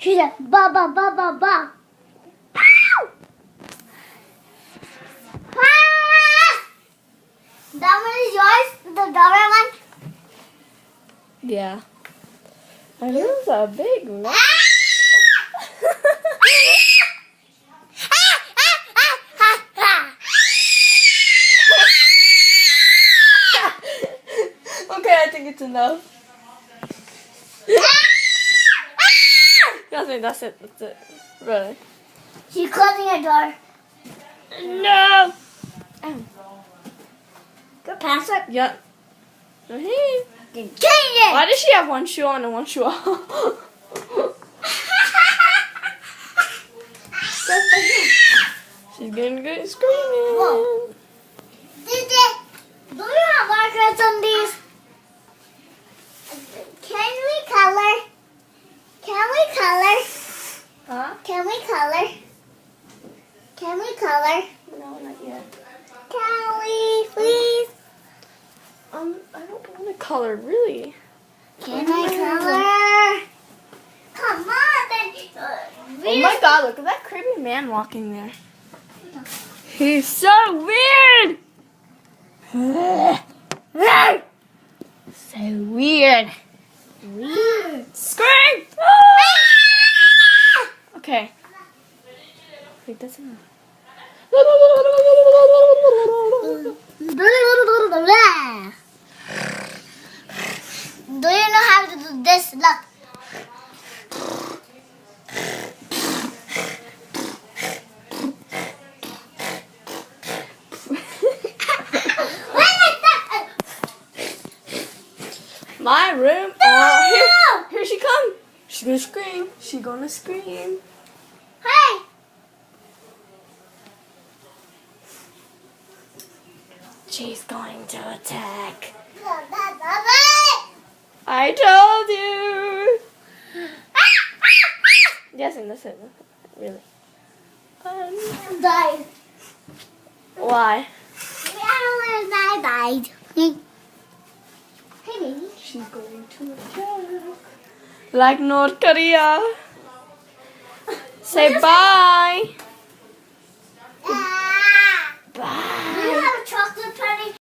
She said, ba ba ba ba ba. Ow! Ah! That one is yours? The dollar one? Yeah. And it was a big mess. Okay, I think it's enough. That's it. Really. She's closing her door. No! Ow. Go pass her. Yeah. Hey. Change it. Why does she have one shoe on and one shoe off? She's gonna get screaming. Whoa. Do you have markers on these? Can we color? Can we color? Huh? Can we color? Can we color? No, not yet. Can we, please? I don't want to color, really. Can I color? Come on, then. Oh my God! Look at that creepy man walking there. He's so weird. So weird. Weird. Scream! Okay. Wait, that's enough. Do you know how to do this? Look. My room. No! Oh, here she comes. She's gonna scream. She's gonna scream. Hey. She's going to attack. I told you. Yes, and that's it. Really. Died. Why? I died. Hey, baby. She's going to attack. Like North Korea. Say bye.